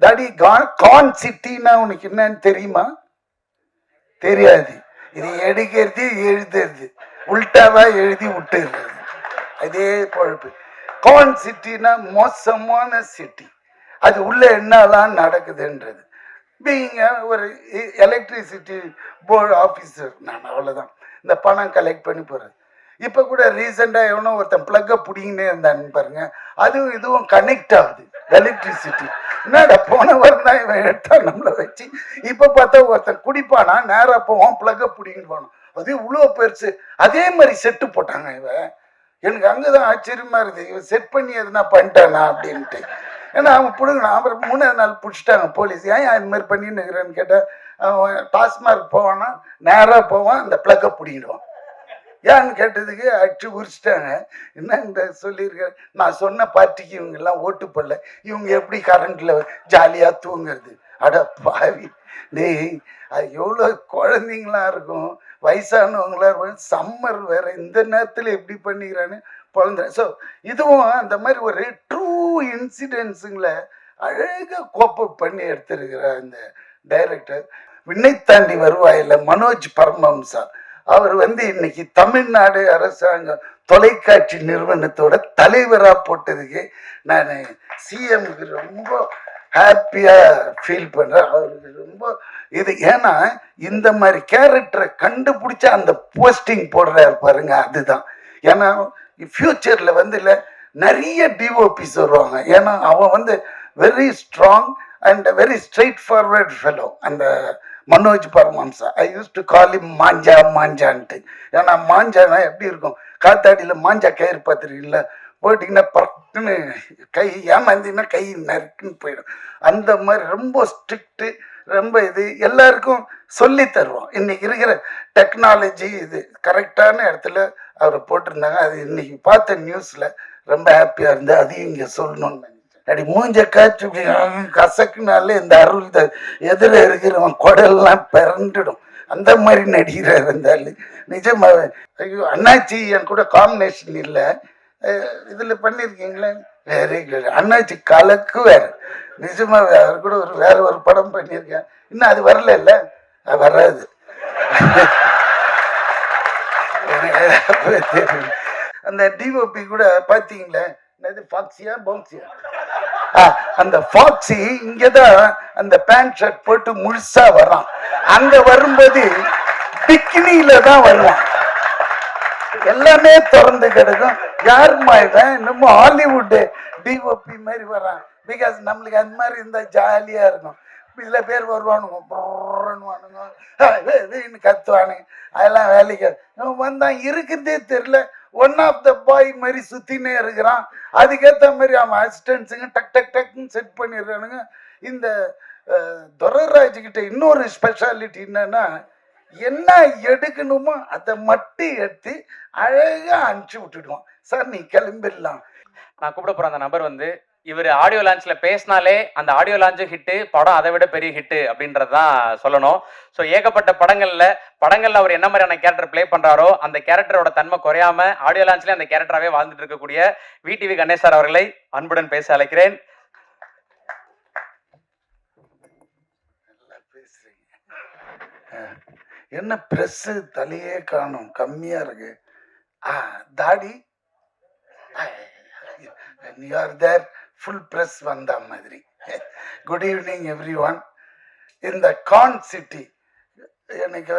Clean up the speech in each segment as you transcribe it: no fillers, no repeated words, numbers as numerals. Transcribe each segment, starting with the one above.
தாடி கான் சிட்டின்னா உனக்கு என்னன்னு தெரியுமா? தெரியாது. இது எடுக்கிறது எழுதுறது உல்டாவா எழுதி விட்டுறது அதே பொழப்பு. கான் சிட்டினா மோசமான சிட்டி. அது உள்ள என்னெல்லாம் நடக்குதுன்றது. பீங்க ஒரு எலக்ட்ரிசிட்டி போர்டு ஆஃபீஸர் நான், அவ்வளோதான். இந்த பணம் கலெக்ட் பண்ணி போகிறது. இப்போ கூட ரீசெண்டாக எவனோ ஒருத்தன் பிளக்கை பிடிங்கினே இருந்தான்னு பாருங்க. அதுவும் இதுவும் கனெக்ட் ஆகுது எலக்ட்ரிசிட்டி. என்னடா போன வாரம் தான் இவன் எடுத்தா நம்மளை வச்சு. இப்போ பார்த்தா ஒருத்தன் குடிப்பானா நேராக போவான் பிளக்கை பிடிங்கிட்டு போனோம். அது இவ்வளோ பெருசு. அதே மாதிரி செட்டு போட்டாங்க இவன். எனக்கு அங்கதான் ஆச்சரியமா இருக்குது. இவன் செட் பண்ணி எதுனா பண்ணிட்டானா அப்படின்ட்டு. ஏன்னா அவன் பிடுங்கணும். அப்புறம் 3ஆவது நாள் பிடிச்சிட்டாங்க போலீஸ். ஏன் இது மாதிரி பண்ணின்னு இருக்கிறேன்னு கேட்டால், அவன் டாஸ்மார்க் போவான்னா நேராக போவான், அந்த பிளக்கை பிடிங்கிடுவான். ஏன்னு கேட்டதுக்கு அடிச்சு உரிச்சிட்டாங்க. என்ன இந்த சொல்லியிருக்க, நான் சொன்ன பார்ட்டிக்கு இவங்க எல்லாம் ஓட்டு போடல, இவங்க எப்படி கரண்ட்ல ஜாலியா தூங்குறது? அட பாவி டேய், அது எவ்வளோ குழந்தைங்களா இருக்கும், வயசானவங்களா இருக்கும். சம்மர் வேற, இந்த நேரத்தில் எப்படி பண்ணிக்கிறான்னு குழந்தை. ஸோ இதுவும் அந்த மாதிரி ஒரு ட்ரூ இன்சிடென்ட்ஸுங்களை அழகாக கோப்பப் பண்ணி எடுத்திருக்கிற இந்த டைரக்டர். விண்ணை தாண்டி வருவாயில் மனோஜ் பரமஹம்சா அவர் இன்னைக்கு தமிழ்நாடு அரசாங்கம் தொலைக்காட்சி நிறுவனத்தோட தலைவராக போட்டதுக்கு நான் சிஎம்க்கு ரொம்ப ஹாப்பியா ஃபீல் பண்றேன். அவருக்கு ரொம்ப இது. ஏன்னா இந்த மாதிரி கேரக்டரை கண்டுபிடிச்சா அந்த போஸ்டிங் போடுறாரு பாருங்க, அதுதான். ஏன்னா ஃபியூச்சர்ல இல்லை நிறைய டிஓபிஸ் வருவாங்க. ஏன்னா அவன் very strong and very straight forward fellow அந்த மனோஜ் பரமஹம்சா. ஐ யூஸ் டு கால் இம் மாஞ்சா மாஞ்சான்ட்டு. ஏன்னா மாஞ்சானா எப்படி இருக்கும், காத்தாடியில் மாஞ்சா கயிறு பார்த்துருக்கீங்களா, போட்டிங்கன்னா பட்டுன்னு கை ஏமாந்தினா கை நறுக்குன்னு போயிடும். அந்த மாதிரி ரொம்ப ஸ்ட்ரிக்ட்டு, ரொம்ப இது எல்லாருக்கும் சொல்லி தருவோம். இன்னைக்கு இருக்கிற டெக்னாலஜி இது கரெக்டான இடத்துல அவரை போட்டிருந்தாங்க. அது இன்னைக்கு பார்த்த நியூஸில் ரொம்ப ஹாப்பியாக இருந்தது. அதையும் இங்கே சொல்லணும்னு அப்படி மூஞ்ச காய்ச்சி கசக்குனாலே இந்த அருள் எதிர இருக்கிறவன் குடல்லாம் பிறந்துடும். அந்த மாதிரி நடிகிறார் இருந்தாலும் நிஜமாவே. ஐயோ அண்ணாச்சி என் கூட காம்பினேஷன் இல்லை, இதில் பண்ணியிருக்கீங்களே, வெரி குட். அண்ணாச்சி கலக்கு வேற, நிஜமாவே. அவர் கூட வேற ஒரு படம் பண்ணியிருக்கேன், இன்னும் அது வரல இல்லை, வராது. அந்த டிஓபி கூட பார்த்தீங்களே, ஃபாக்ஸியா பவுன்சியா, அந்த ஃபாக்ஸி இங்கதான் அந்த பேண்ட் ஷர்ட் போட்டு முழுசா வரான். அங்க வரும்போது பிக்கினியில தான் வருவான், எல்லாமே திறந்து கிடக்கும். யாருமா இவன் இன்னமும் ஹாலிவுட் டிஓபி மாதிரி வரான். பிகாஸ் நம்மளுக்கு அந்த மாதிரி இருந்தா ஜாலியா இருக்கும். சில பேர் வருவானுங்க கத்துவானுங்க, அதெல்லாம் வேலைக்கு வந்தான் இருக்கிறதே தெரியல. ஒன் ஆஃப் த பாய் மாதிரி சுத்தினே இருக்கிறான். அதுக்கேற்ற மாதிரி அவன் அசிஸ்டன்ஸுங்க டக் டக் டக்னு செட் பண்ணிடுறானுங்க. இந்த துரைராஜ் கிட்ட இன்னொரு ஸ்பெஷாலிட்டி என்னன்னா, என்ன எடுக்கணுமோ அதை மட்டும் எடுத்து அழகா அனுப்பிச்சு விட்டுடுவான். சார் நீ கிளம்பிடலாம். நான் கூப்பிட போற அந்த நபர் இவர் ஆடியோ லான்ச்ல பேசினாலே அந்த ஆடியோ லான்ச்சும் ஹிட்டு, படம் அதை விட பெரிய ஹிட்டு அப்படின்றதான் சொல்லணும். ஸோ ஏகப்பட்ட படங்கள்ல அவர் என்ன மாதிரியான கேரக்டர் பிளே பண்றாரோ அந்த கேரக்டரோட தன்மை குறையாம ஆடியோ லான்ச்ல அந்த கேரக்டராகவே வாழ்ந்துட்டு இருக்கக்கூடிய விடிவி கணேஷ் சார் அவர்களை அன்புடன் பேச அழைக்கிறேன். என்ன பிரஸ் தலையே காணும், கம்மியா இருக்கு. தாடி you are there, full press வந்த மாதிரி. Good evening every one. இந்த கான் சிட்டி எனக்கு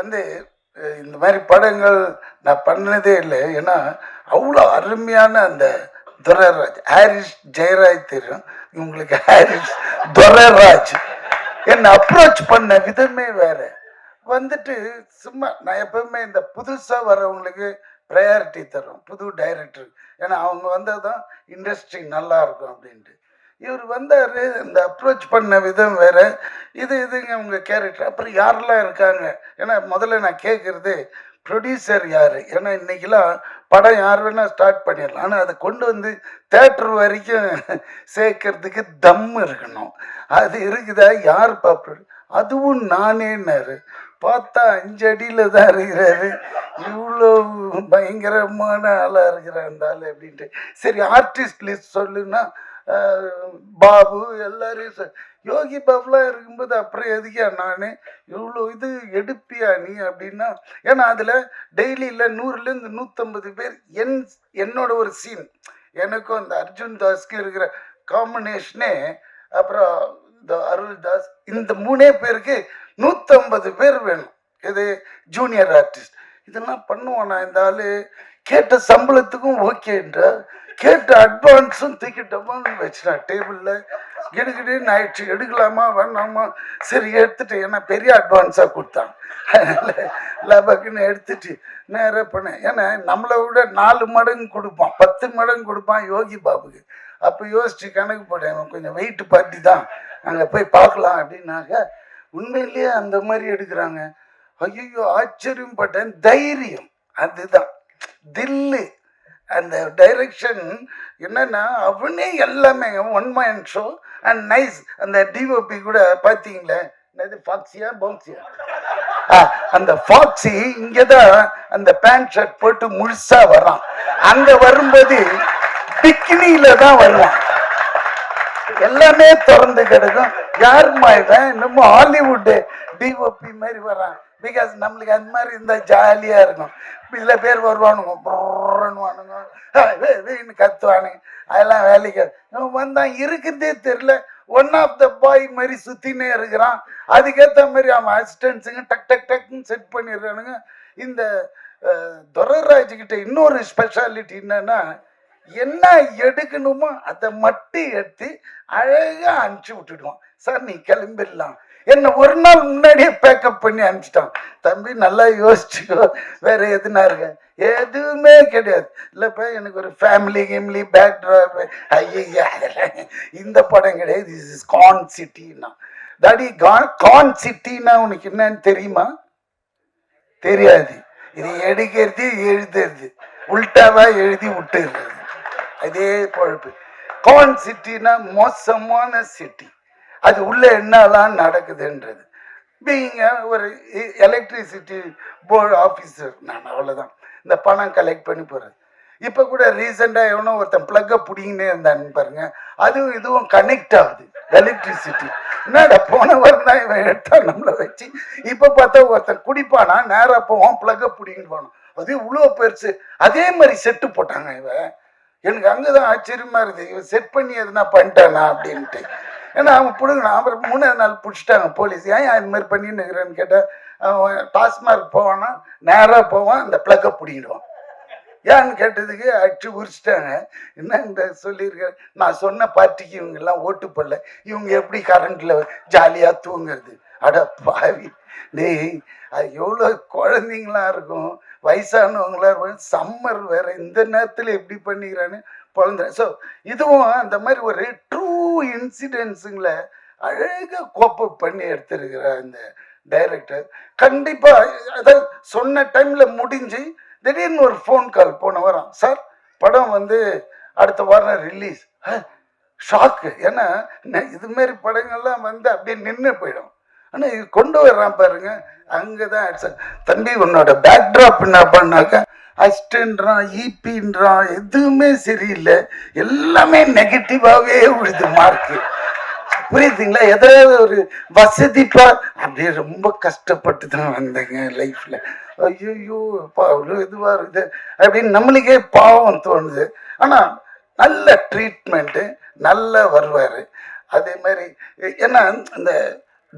இந்த மாதிரி படங்கள் நான் பண்ணதே இல்லை. ஏன்னா அவ்வளோ அருமையான அந்த துரைராஜ், ஹாரிஸ் ஜெயராஜ் தெரியும் இவங்களுக்கு, ஹாரிஸ் துரைராஜ் என்னை அப்ரோச் பண்ண விதமே வேற. சும்மா நான் எப்பவுமே இந்த புதுசா வர்றவங்களுக்கு ப்ரையாரிட்டி தரும், புது டைரக்டர். ஏன்னா அவங்க வந்ததுதான் இண்டஸ்ட்ரி நல்லா இருக்கும் அப்படின்ட்டு. இவர் வந்தார், இந்த அப்ரோச் பண்ண விதம் வேற. இதுங்க உங்க கேரக்டர். அப்புறம் யாரெல்லாம் இருக்காங்க, ஏன்னா முதல்ல நான் கேட்கறது ப்ரொடியூசர் யாரு. ஏன்னா இன்னைக்கெல்லாம் படம் யார் வேணா ஸ்டார்ட் பண்ணிடலாம், ஆனால் அதை கொண்டு தேட்டர் வரைக்கும் சேர்க்கறதுக்கு தம் இருக்கணும். அது இருக்குதா, யார் பாப்ப? அதுவும் நானேன்னாரு. பார்த்தா 5 அடியில தான் இருக்கிறாரு, இவ்வளோ பயங்கரமான ஆளா இருக்கிறார் அந்த ஆள் அப்படின்ட்டு. சரி ஆர்டிஸ்ட் லிஸ்ட் சொல்லுன்னா பாபு எல்லாரையும் யோகி பாபுலாம் இருக்கும்போது அப்புறம் எதுக்கியா நான் இவ்வளோ இது எடுப்பியா நீ அப்படின்னா, ஏன்னா அதில் டெய்லியில் 100லேருந்து 150 பேர் என்னோட ஒரு சீன், எனக்கும் அந்த அர்ஜுன் தாஸ்க்கு இருக்கிற காம்பினேஷனே, அப்புறம் இந்த அருள்தாஸ், இந்த 3 பேருக்கு 150 பேர் வேணும். இது ஜூனியர் ஆர்டிஸ்ட். இதெல்லாம் பண்ணுவானா இந்த ஆளு? கேட்ட சம்பளத்துக்கும் ஓகேன்றா, கேட்ட அட்வான்ஸும் தூக்கிட்டோமான்னு வச்சுட்டான் டேபிளில். கிடுகிடுன்னு ஆயிடுச்சு. எடுக்கலாமா வேணாமா, சரி எடுத்துட்டு, ஏன்னா பெரிய அட்வான்ஸாக கொடுத்தான், அதனால் லபக்குன்னு எடுத்துட்டு நேராக பண்ணேன். ஏன்னா நம்மளை விட 4 மடங்கு கொடுப்பான், 10 மடங்கு கொடுப்பான் யோகி பாபுக்கு. அப்போ யோசிச்சு கணக்கு போட்டேன், கொஞ்சம் வெயிட் பார்ட்டி தான், அங்கே போய் பார்க்கலாம் அப்படின்னாக்க உண்மையிலேயே அந்த மாதிரி எடுக்கிறாங்க. ஐயோ ஆச்சரியம் பட்டேன். தைரியம் அதுதான், தில்லு, அந்த டைரக்ஷன் என்னன்னா அவனே எல்லாமே one man show and nice. அந்த டிஓபி கூட பார்த்தீங்களே, என்னது ஃபாக்ஸியா பவுன்சியா, அந்த ஃபாக்ஸி இங்கதான் அந்த பேண்ட் ஷர்ட் போட்டு முழுசா வரான். அங்க வரும்போது பிக்கினியில தான் வருவான், எல்லாமே திறந்து கிடக்கும். யாருமா இவன், இன்னமும் ஹாலிவுட் டிஓபி மாதிரி வரான். பிகாஸ் நம்மளுக்கு அந்த மாதிரி இருந்தால் ஜாலியாக இருக்கும். சில பேர் வருவானுங்க, ப்ரோன்னு கத்துவானுங்க, அதெல்லாம் வேலைக்கு வந்தான். இருக்கிறதே தெரியல, ஒன் ஆஃப் த பாய் மாதிரி சுற்றினே இருக்கிறான். அதுக்கேற்ற மாதிரி அவன் அசிஸ்டன்ஸுங்க டக் டக் டக்குன்னு செட் பண்ணிடுறானுங்க. இந்த துரைராஜ்கிட்ட இன்னொரு ஸ்பெஷாலிட்டி என்னன்னா, என்ன எடுக்கணுமோ அதை மட்டும் எடுத்து அழகா அனுப்பிச்சு விட்டுடுவான். சார் நீ கிளம்பிடலாம், என்ன ஒரு நாள் முன்னாடியே பேக்கப் பண்ணி அனுப்பிச்சிட்டான். தம்பி நல்லா யோசிச்சுக்கோ, வேற எதுனா இருக்க, எதுவுமே கிடையாது. இல்லப்பா எனக்கு ஒரு ஃபேமிலி கேம்லி பேக்ட்ராப், ஐயா அதெல்லாம் இந்த படம் கிடையாது. திஸ் இஸ் கான் சிட்டின்னா. டாடி கான் சிட்டின்னா உனக்கு என்னன்னு தெரியுமா? தெரியாது. இது எடுக்கிறது எழுதுறது, உல்டாவா எழுதி விட்டுறது, அதே பொழப்பு. கான் சிட்டினா மோசமான சிட்டி. அது உள்ள என்னெல்லாம் நடக்குதுன்றது. பீங்க ஒரு எலக்ட்ரிசிட்டி போர்டு ஆஃபீஸர் நான், அவ்வளோதான். இந்த பணம் கலெக்ட் பண்ணி போகிறது. இப்போ கூட ரீசெண்டாக எவனோ ஒருத்தன் பிளக்கை பிடிங்கினே இருந்தான்னு பாருங்க, அதுவும் இதுவும் கனெக்ட் ஆகுது எலக்ட்ரிசிட்டி. என்னடா போன வாரம் தான் இவன் எடுத்தான் நம்மளை வச்சு. இப்போ பார்த்தா ஒருத்தன் குடிப்பானா, நேராக போவான், பிளக்கை பிடிங்கிட்டு போனோம். அது இவ்வளோ பெருசு. அதே மாதிரி செட்டு போட்டாங்க இவன். எனக்கு அங்கதான் ஆச்சரியமா இருக்குது, இவன் செட் பண்ணி எதுனா பண்ணிட்டானா அப்படின்ட்டு. ஏன்னா அவன் பிடுங்கினான். அப்புறம் 3ஆவது நாள் பிடிச்சிட்டாங்க போலீஸ். ஏன் இது மாதிரி பண்ணின்னு இருக்கிறேன்னு கேட்டால், அவன் டாஸ்மார்க் போவான்னா நேராக போவான், அந்த பிளக்கை பிடிங்கிடுவான். ஏன்னு கேட்டதுக்கு அடிச்சு உரிச்சிட்டாங்க. என்ன இந்த சொல்லியிருக்க, நான் சொன்ன பார்ட்டிக்கு இவங்க எல்லாம் ஓட்டு போடல, இவங்க எப்படி கரண்ட்ல ஜாலியாக தூங்குறது? அட பாவி டேய், அது எவ்வளோ குழந்தைங்களா இருக்கும், வயசானவங்களா இருக்கும், சம்மர் வேற, இந்த நேரத்தில் எப்படி பண்ணிக்கிறான்னு குழந்தை. ஸோ இதுவும் அந்த மாதிரி ஒரு ட்ரூ இன்சிடென்ட்ஸுங்களை அழகாக கோப்பப் பண்ணி எடுத்திருக்கிற இந்த டைரக்டர். கண்டிப்பாக அதாவது சொன்ன டைமில் முடிஞ்சு திடீர்னு ஒரு ஃபோன் கால் போன வாரம், சார் படம் வந்து அடுத்த வாரம் ரிலீஸ். ஷாக்கு. ஏன்னா இதுமாரி படங்கள்லாம் வந்து அப்படியே நின்று போயிடும். ஆனால் இது கொண்டு வர்றான் பாருங்க, அங்கே தான் தம்பி உன்னோட பேக்ட்ராப் என்ன பண்ணாக்கா அஸ்டன்றான், ஈபின்றான், எதுவுமே சரியில்லை, எல்லாமே நெகட்டிவாகவே விழுது மார்க்கு. புரியுதுங்களா? ஏதாவது ஒரு வசதிப்பா அப்படியே ரொம்ப கஷ்டப்பட்டு தான் வந்தேங்க லைஃப்ல. ஐயோ அவ்வளோ இதுவா இருக்குது அப்படின்னு நம்மளுக்கே பாவம் தோணுது. ஆனால் நல்ல ட்ரீட்மெண்ட்டு, நல்லா வருவார். அதே மாதிரி ஏன்னா இந்த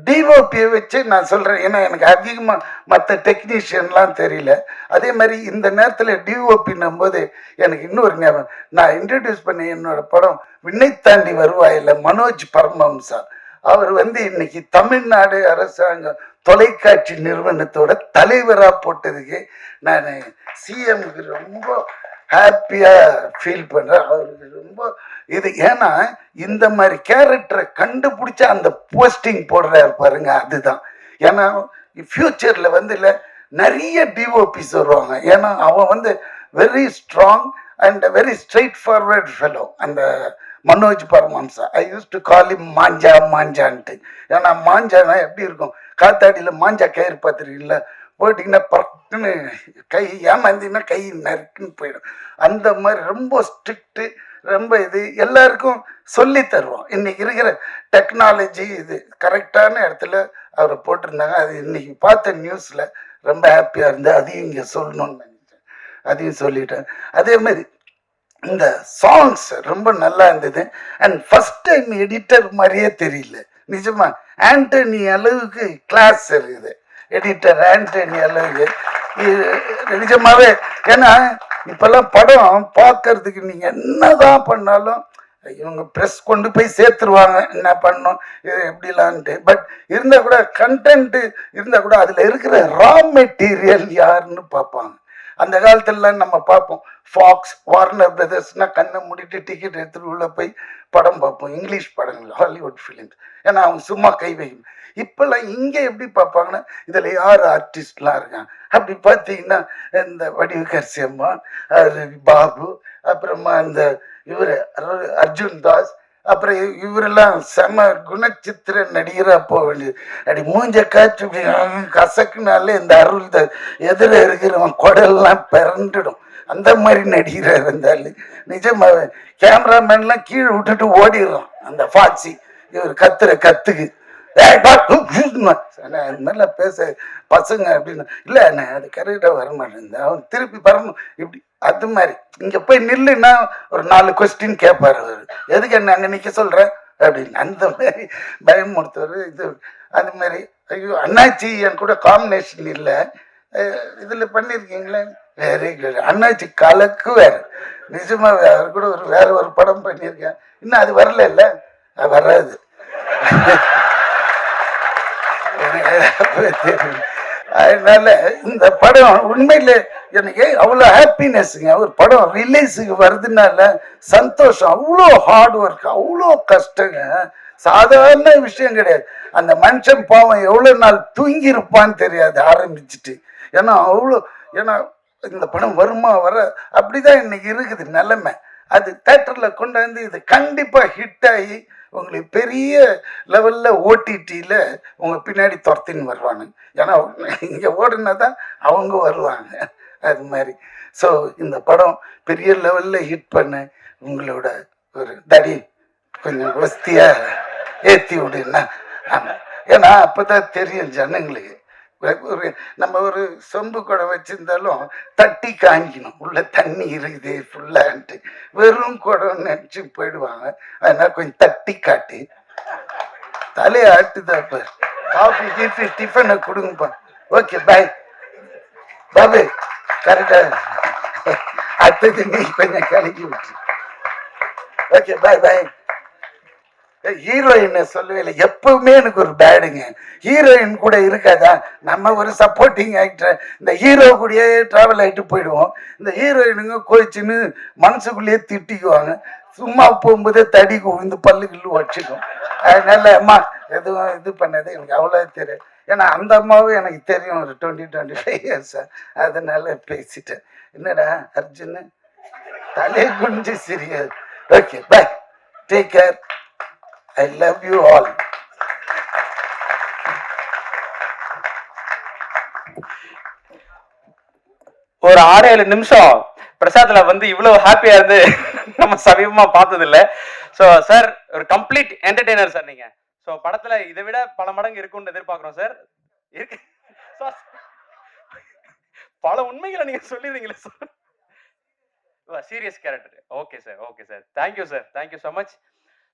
டிஓபியை வச்சு நான் சொல்கிறேன், ஏன்னா எனக்கு அதிகமாக மற்ற டெக்னீஷியன்லாம் தெரியல. அதே மாதிரி இந்த நேரத்தில் டிஓபின்னும் போது எனக்கு இன்னொரு ஞாபகம், நான் இன்ட்ரடியூஸ் பண்ண என்னோட படம் விண்ணை தாண்டி வருவாயில் மனோஜ் பரமஹம்சா. அவர் வந்து இன்னைக்கு தமிழ்நாடு அரசாங்கம் தொலைக்காட்சி நிறுவனத்தோட தலைவராக போட்டதுக்கு நான் சிஎம்க்கு ரொம்ப ஹாப்பியாக ஃபீல் பண்ணுறேன். அவருக்கு ரொம்ப இது, ஏன்னா இந்த மாதிரி கேரக்டரை கண்டுபிடிச்சா அந்த போஸ்டிங் போடுறாரு பாருங்க, அதுதான். ஏன்னா ஃபியூச்சரில் வந்து இல்லை நிறைய டிஓபிஸ் வருவாங்க. ஏன்னா அவன் வந்து very strong and very straight forward fellow அந்த மனோஜ் பரமஹம்சா. ஐ யூஸ் டு கால் இம் மாஞ்சா மாஞ்சான்ட்டு. ஏன்னா மாஞ்சானா எப்படி இருக்கும், காத்தாடியில் மாஞ்சா கயிறு பார்த்துருக்கீங்களா, போயிட்டீங்கன்னா பறக்குன்னு கை ஏமாந்திங்கன்னா கை நறுக்குன்னு போயிடும். அந்த மாதிரி ரொம்ப ஸ்ட்ரிக்ட்டு, ரொம்ப இது எல்லாருக்கும் சொல்லி தருவோம். இன்னைக்கு இருக்கிற டெக்னாலஜி இது கரெக்டான இடத்துல அவரை போட்டிருந்தாங்க. அது இன்னைக்கு பார்த்த நியூஸ்ல ரொம்ப ஹாப்பியா இருந்து அதையும் இங்க சொல்லணும்னு நினைச்சேன். அதையும் சொல்லிட்டேன். அதே மாதிரி இந்த சாங்ஸ் ரொம்ப நல்லா இருந்தது. அண்ட் ஃபர்ஸ்ட் டைம் எடிட்டர் மாதிரியே தெரியல. நிஜமா ஆண்டனி அளவுக்கு கிளாஸ் இருக்குது எடிட்டர் ஆண்டனி அளவுக்கு. நிஜமாவே ஏன்னா இப்பெல்லாம் படம் பார்க்கறதுக்கு நீங்க என்னதான் பண்ணாலும் இவங்க ப்ரெஸ் கொண்டு போய் சேர்த்துருவாங்க என்ன பண்ணணும் இது எப்படிலான்ட்டு. பட் இருந்தால் கூட கண்டென்ட் இருந்தால் கூட அதில் இருக்கிற ரா மெட்டீரியல் யாருன்னு பார்ப்பாங்க. அந்த காலத்துலலாம் நம்ம பார்ப்போம் ஃபாக்ஸ் வார்னர் பிரதர்ஸ்னா கண்ணை மூடிட்டு டிக்கெட் எடுத்துட்டு உள்ள போய் படம் பார்ப்போம். இங்கிலீஷ் படங்கள் ஹாலிவுட் ஃபிலிம்ஸ். ஏன்னா அவங்க சும்மா கை வைக்கணும். இப்பெல்லாம் இங்கே எப்படி பார்ப்பாங்கன்னா இதில் யார் ஆர்டிஸ்ட்லாம் இருக்காங்க அப்படி பார்த்தீங்கன்னா இந்த வடிவுக்கரசி அம்மா, பாபு, அப்புறமா இந்த இவர் அர்ஜுன் தாஸ், அப்புறம் இவரெல்லாம் செம குணச்சித்திர நடிகரா போக வேண்டியது. அப்படி மூஞ்ச காய்ச்சி இப்படி கசக்குனாலே இந்த அருள் எதிர இருக்கிறவன் குடல்லாம் பிறண்டுடும். அந்த மாதிரி நடிகராக இருந்தாலும் நிஜமாவே கேமராமேன்லாம் கீழே விட்டுட்டு ஓடிடுறான் அந்த ஃபாக்ஸி இவர் கத்துற கத்துக்கு. நல்லா பேச பசங்க அப்படின்னு இல்லை அண்ணா அது கரெக்டாக வர மாட்டேங்குது அவன் திருப்பி வரணும் இப்படி. அது மாதிரி இங்க போய் நில்லுன்னா ஒரு 4 கொஸ்டின் கேட்பாரு அவரு. எதுக்கு என்ன அங்க நிக்க சொல்ற அப்படின்னு அந்த மாதிரி பயமுறுத்துவாரு. இது அது மாதிரி ஐயோ அண்ணாச்சி என் கூட காம்பினேஷன் இல்லை இதுல பண்ணிருக்கீங்களே வெரி குட். அண்ணாச்சி கலக்கு வேற நிஜமா அவர் கூட வேற ஒரு படம் பண்ணியிருக்கேன். இன்னும் அது வரல இல்ல வராது. அதனால இந்த படம் உண்மையில எனக்கு அவ்வளோ ஹாப்பினஸ்ங்க. ஒரு படம் ரிலீஸுக்கு வருதுனால சந்தோஷம். அவ்வளோ ஹார்ட் ஒர்க், அவ்வளோ கஷ்டங்க, சாதாரண விஷயம் கிடையாது. அந்த மனுஷன் பாவம் எவ்வளோ நாள் தூங்கி இருப்பான்னு தெரியாது ஆரம்பிச்சுட்டு. ஏன்னா அவ்வளோ ஏன்னா இந்த படம் வருமா வர அப்படிதான் இன்னைக்கு இருக்குது நிலைமை. அது தேட்டரில் கொண்டு வந்து இது கண்டிப்பாக ஹிட் ஆகி உங்களுக்கு பெரிய லெவலில் ஓடிடியில் உங்கள் பின்னாடி துரத்தின்னு வருவாங்க. ஏன்னா இங்கே ஓடுனா தான் அவங்க வருவாங்க. அது மாதிரி ஸோ இந்த படம் பெரிய லெவலில் ஹிட் பண்ண உங்களோட ஒரு தடி கொஞ்சம் வசதியாக ஏற்றி விடுன்னா. ஆமாம், ஏன்னா அப்போ தான் தெரியும் ஜனங்களுக்கு. ஒரு நம்ம ஒரு சொம்பு குடம் வச்சிருந்தாலும் தட்டி காமிக்கணும் உள்ள தண்ணி இருக்குது ஃபுல்லான்ட்டு. வெறும் குடம் நினச்சி போயிடுவாங்க. அதனால கொஞ்சம் தட்டி காட்டி தலையை ஆட்டுதாப்ப காஃபி கீஃபி டிஃபனை கொடுங்கப்பா. ஓகே பாய் பாபு கரெக்டா அடுத்தது நீ கொஞ்சம் கலக்கி விட்டு. ஓகே பாய் பாய். ஹீரோயின் சொல்லவே இல்லை. எப்பவுமே எனக்கு ஒரு பேடுங்க ஹீரோயின் கூட இருக்காதா. நம்ம ஒரு சப்போர்ட்டிங் ஆக்டர் இந்த ஹீரோ கூடயே டிராவல் ஆகிட்டு போயிடுவோம். இந்த ஹீரோயினுங்க கோச்சின்னு மனசுக்குள்ளேயே திட்டிக்குவாங்க. சும்மா போகும்போதே தடி விழுந்து பல்லுக்குள்ளு வச்சுக்கும். அதனால அம்மா எதுவும் இது பண்ணது எனக்கு அவ்வளோ தெரியும். ஏன்னா அந்த அம்மாவும் எனக்கு தெரியும் ஒரு 20-25 இயர்ஸா. அதனால பேசிட்டேன். என்னடா அர்ஜுன் தலையை குஞ்சு சிரியாது. Okay bye, take care. I love you all. ஒரு 6-7 நிமிஷம் பிரசாத்ல வந்து இவ்வளவு ஹாப்பியா இருந்து நம்ம சமீபமா பார்த்தது இல்ல. ஸோ சார் ஒரு கம்ப்ளீட் என்டர்டெய்னர் சார் நீங்க. ஸோ படத்துல இதை விட பல மடங்கு இருக்கும்னு எதிர்பார்க்கிறோம் சார். இருக்கு பல உண்மைகளை நீங்க சொல்லிடுறீங்களே sir. Serious character. Okay sir, okay sir. Thank you sir, thank you so much.